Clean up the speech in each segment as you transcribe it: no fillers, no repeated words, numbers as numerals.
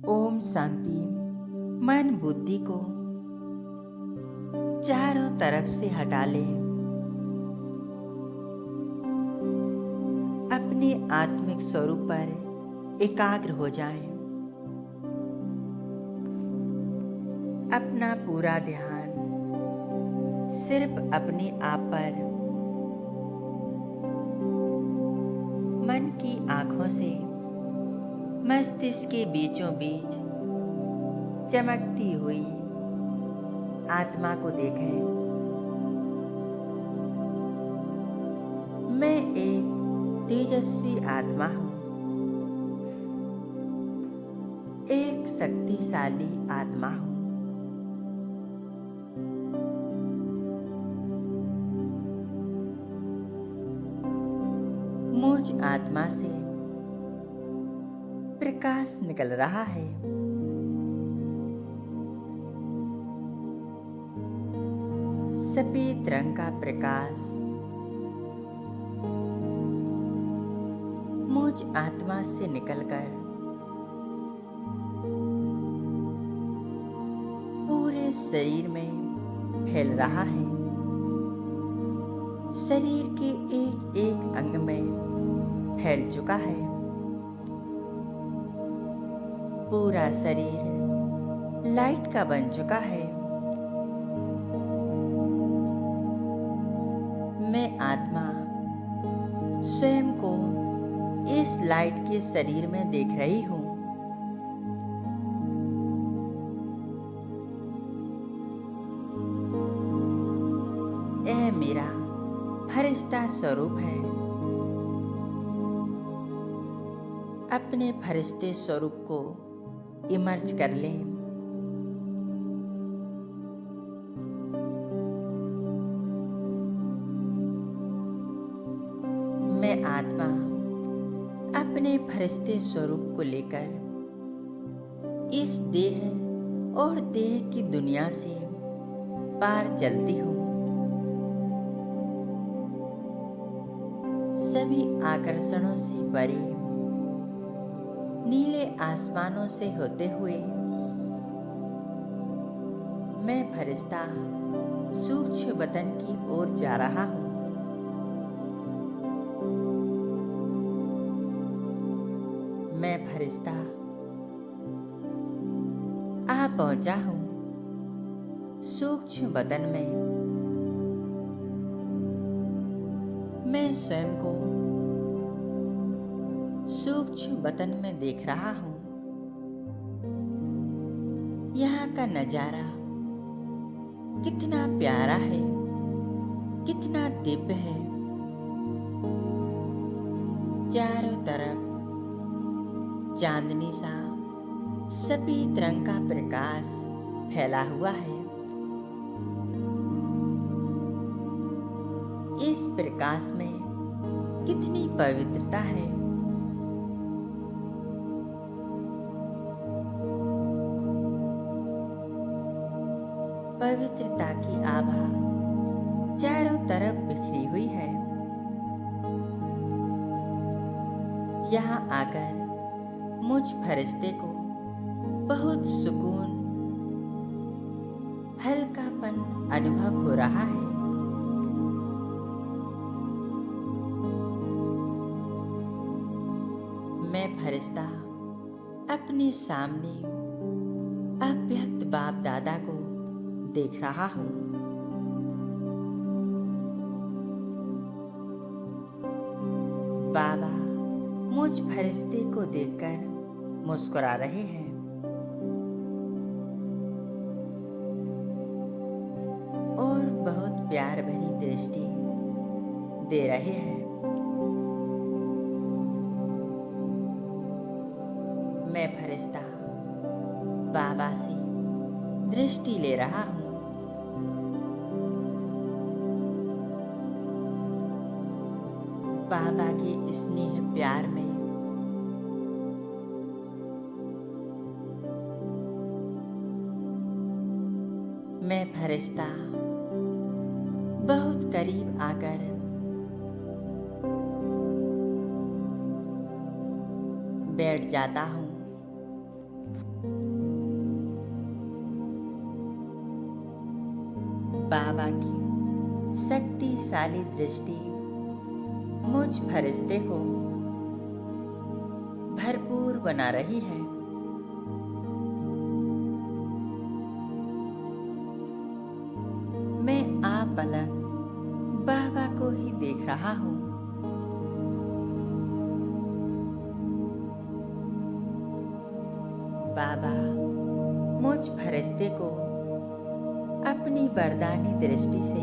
ओम शांति। मन बुद्धि को चारों तरफ से हटा ले। अपने आत्मिक स्वरूप पर एकाग्र हो जाएं। अपना पूरा ध्यान सिर्फ अपने आप पर, मन की आंखों से मस्तिष्क के बीचों बीच चमकती हुई आत्मा को देखें। मैं एक तेजस्वी आत्मा हूँ, एक शक्तिशाली आत्मा हूँ। मुझ आत्मा से प्रकाश निकल रहा है। सफेद रंग का प्रकाश मुझ आत्मा से निकलकर पूरे शरीर में फैल रहा है। शरीर के एक एक अंग में फैल चुका है। पूरा शरीर लाइट का बन चुका है। मैं आत्मा स्वयं को इस लाइट के शरीर में देख रही हूँ। यह मेरा फरिश्ता स्वरूप है। अपने फरिश्ते स्वरूप को इमर्ज कर लें। मैं आत्मा अपने फरिश्ते स्वरूप को लेकर इस देह और देह की दुनिया से पार चलती हूँ। सभी आकर्षणों से परे नीले आसमानों से होते हुए मैं फरिश्ता सूक्ष्म वतन की ओर जा रहा हूँ। मैं फरिश्ता आ पहुंचा हूँ सूक्ष्म वतन में। मैं स्वयं को सूक्ष्म वतन में देख रहा हूँ। यहाँ का नजारा कितना प्यारा है, कितना दिव्य है। चारों तरफ चांदनी सा सफेद रंग का प्रकाश फैला हुआ है। इस प्रकाश में कितनी पवित्रता है। पवित्रता की आभा चारों तरफ बिखरी हुई है। यहाँ आकर मुझ फरिश्ते को बहुत सुकून, हल्कापन अनुभव हो रहा है। मैं फरिश्ता अपने सामने अव्यक्त बाप दादा को देख रहा हूँ। बाबा मुझ फरिश्ते को देखकर मुस्कुरा रहे हैं। और बहुत प्यार भरी दृष्टि दे रहे हैं। मैं फरिश्ता बाबा से दृष्टि ले रहा हूँ। बाबा के स्नेह प्यार में मैं फरिश्ता बहुत करीब आकर बैठ जाता हूँ। बाबा की शक्तिशाली दृष्टि मुझ फरिश्ते को भरपूर बना रही है। मैं आप पलक बाबा को ही देख रहा हूँ। बाबा मुझ फरिश्ते को अपनी वरदानी दृष्टि से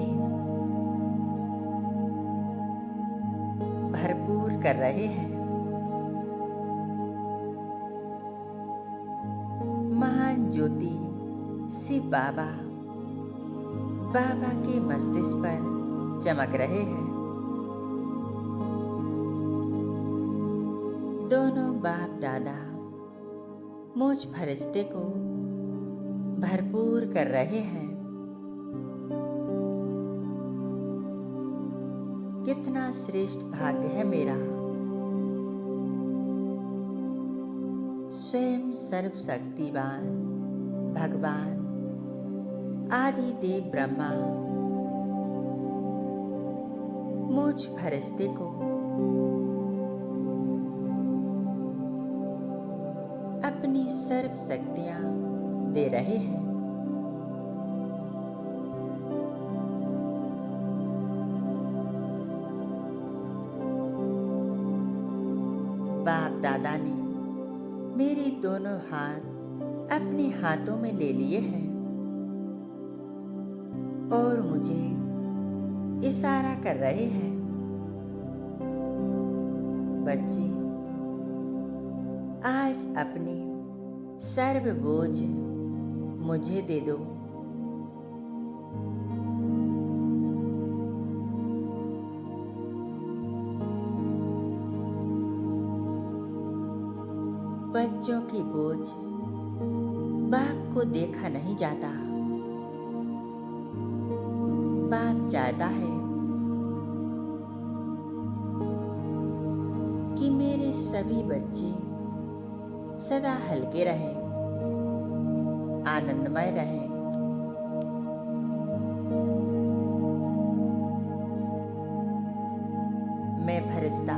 भरपूर कर रहे हैं। महान ज्योति शिव बाबा बाबा के मस्तिष्क पर चमक रहे हैं। दोनों बाप दादा मुझ फरिश्ते को भरपूर कर रहे हैं। कितना श्रेष्ठ भाग्य है मेरा। स्वयं सर्वशक्तिवान भगवान आदि देव ब्रह्मा मुझ फरिश्ते को अपनी सर्व शक्तियां दे रहे हैं। बाप दादा ने मेरे दोनों हाथ अपने हाथों में ले लिए हैं और मुझे इशारा कर रहे हैं, बच्चे आज अपनी सर्व बोझ मुझे दे दो। बच्चों की बोझ बाप को देखा नहीं जाता। बाप चाहता है कि मेरे सभी बच्चे सदा हल्के रहें, आनंदमय रहें। मैं फरिश्ता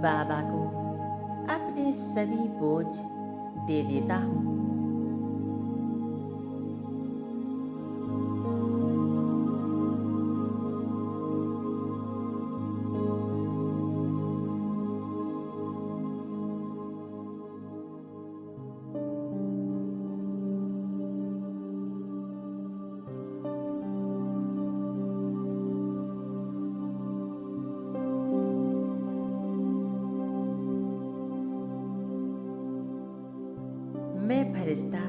बाबा को अपने सभी बोझ दे देता हूँ। मैं फरिश्ता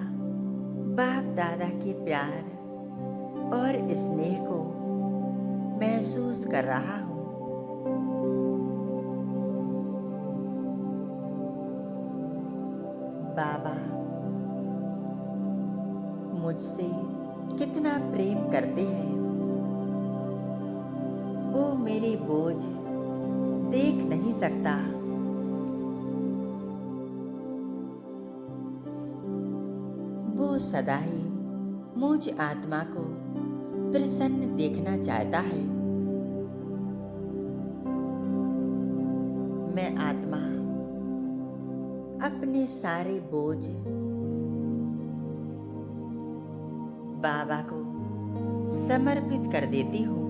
बाप दादा के प्यार और स्नेह को महसूस कर रहा हूँ। बाबा मुझसे कितना प्रेम करते हैं। वो मेरे बोझ देख नहीं सकता। वो सदा ही मुझ आत्मा को प्रसन्न देखना चाहता है। मैं आत्मा अपने सारे बोझ बाबा को समर्पित कर देती हूँ।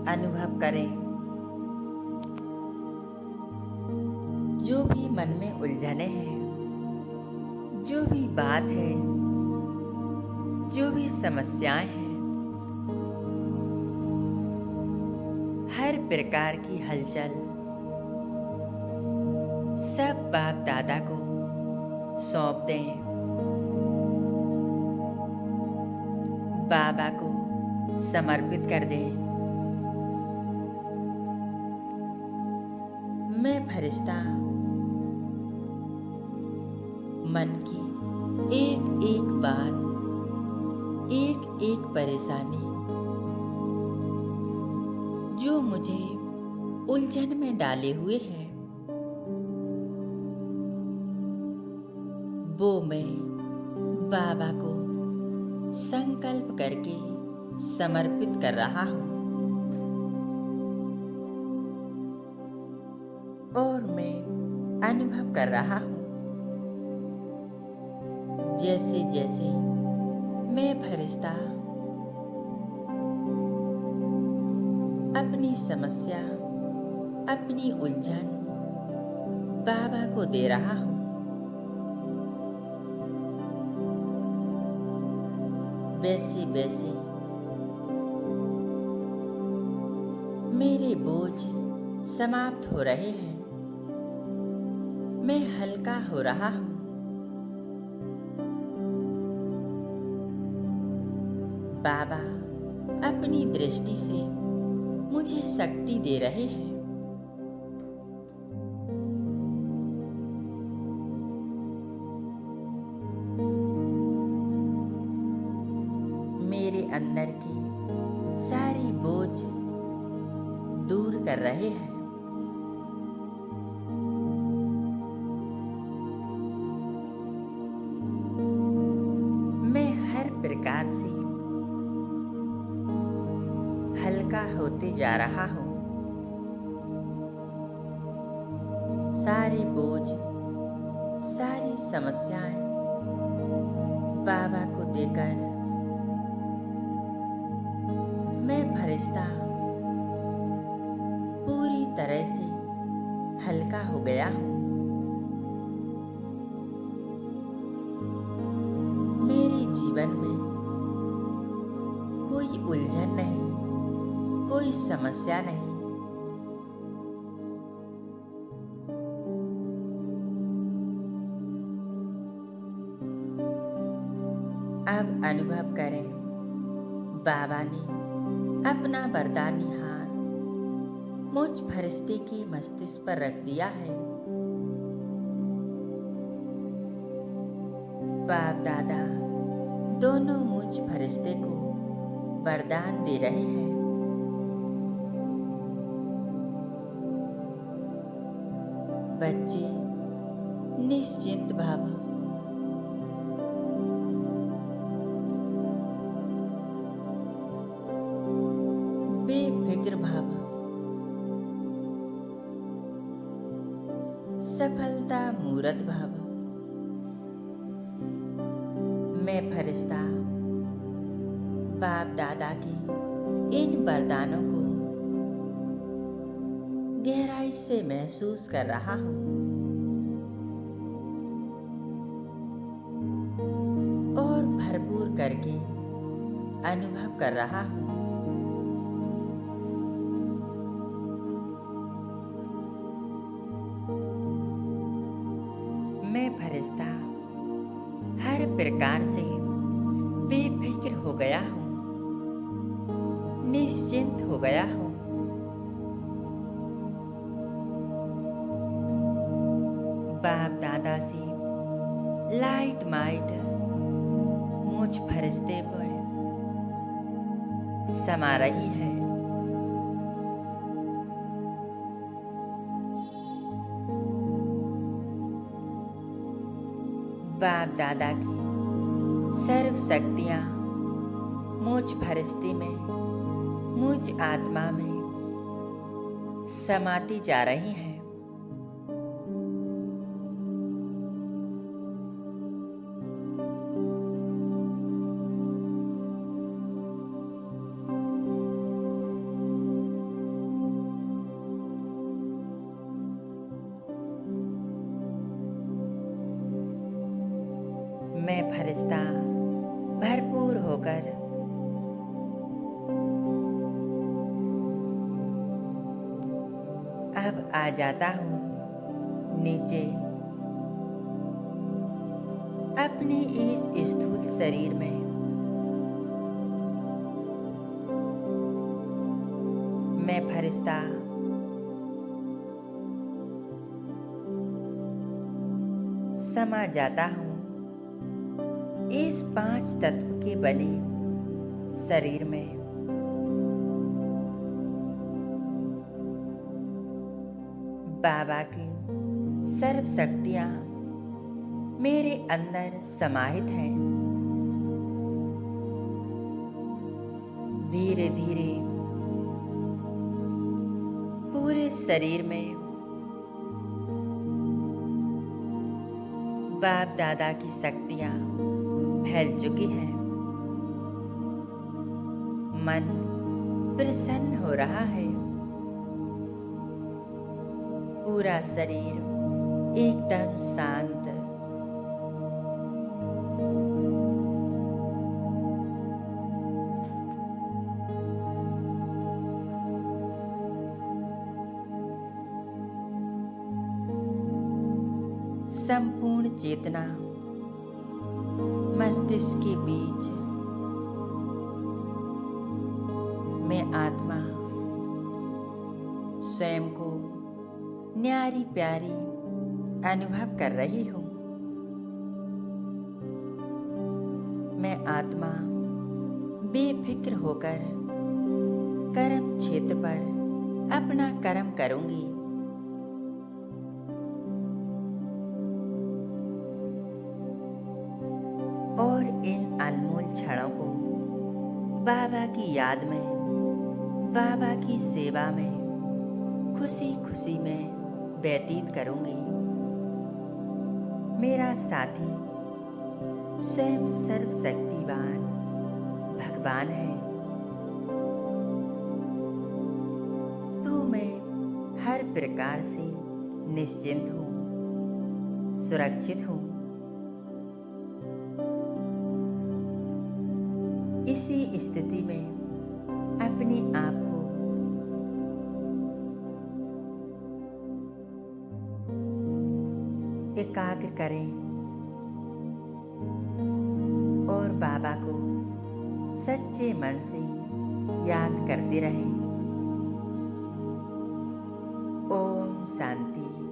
अनुभव करें, जो भी मन में उलझने हैं, जो भी बात है, जो भी समस्याएं हैं, हर प्रकार की हलचल सब बाप दादा को सौंप दें। बाबा को समर्पित कर दें। मैं फरिश्ता मन की एक एक बात, एक एक परेशानी जो मुझे उलझन में डाले हुए हैं, वो मैं बाबा को संकल्प करके समर्पित कर रहा हूँ और मैं अनुभव कर रहा हूँ जैसे जैसे मैं फरिश्ता अपनी समस्या, अपनी उलझन बाबा को दे रहा हूँ, वैसे वैसे मेरे बोझ समाप्त हो रहे हैं। मैं हल्का हो रहा हूँ। बाबा अपनी दृष्टि से मुझे शक्ति दे रहे हैं। मेरे अंदर की सारी बोझ दूर कर रहे हैं। मैं हर प्रकार से हल्का होते जा रहा हूँ। सारे बोझ, सारी समस्याएं बाबा को देकर मैं फरिश्ता पूरी तरह से हल्का हो गया हूँ। मेरे जीवन में कोई उलझन नहीं, कोई समस्या नहीं। अब अनुभव करें, बाबा ने अपना वरदानी हाथ मुझ फरिश्ते के मस्तिष्क पर रख दिया है। बाप दादा दोनों मुझ फरिश्ते को वरदान दे रहे हैं। बच्चे निश्चिंत भाव, बेफिक्र भाव, सफलता मूरत भाव। मैं फरिश्ता बाप दादा के इन वरदानों को गहराई से महसूस कर रहा हूँ और भरपूर करके अनुभव कर रहा हूँ। मैं फरिश्ता हर प्रकार से बेफिक्र हो गया हूँ, निश्चिंत हो गया हूँ। बाप दादा से लाइट माइट मुझ फरिश्ते पर समा रही है। बाप दादा की सर्व शक्तियां मुझ फरिश्ते में, मुझ आत्मा में समाती जा रही हैं। मैं फरिश्ता भरपूर होकर अब आ जाता हूँ नीचे अपने इस स्थूल शरीर में। मैं फरिश्ता समा जाता हूँ इस 5 तत्व के बने शरीर में। बाबा की सर्व शक्तियां मेरे अंदर समाहित हैं। धीरे धीरे पूरे शरीर में बाप दादा की शक्तियां फैल चुकी हैं। मन प्रसन्न हो रहा है। पूरा शरीर एकदम शांत। संपूर्ण चेतना मस्तिष्क के बीच में आत्मा स्वयं को न्यारी प्यारी अनुभव कर रही हूँ। मैं आत्मा बेफिक्र होकर कर्म क्षेत्र पर अपना कर्म करूंगी। और इन अनमोल क्षणों को बाबा की याद में, बाबा की सेवा में खुशी खुशी में व्यतीत करूंगी। मेरा साथी स्वयं सर्वशक्तिवान भगवान है, तो मैं हर प्रकार से निश्चिंत हूँ, सुरक्षित हूँ। इसी स्थिति में अपने आप को एकाग्र करें और बाबा को सच्चे मन से याद करते रहें। ओम शांति।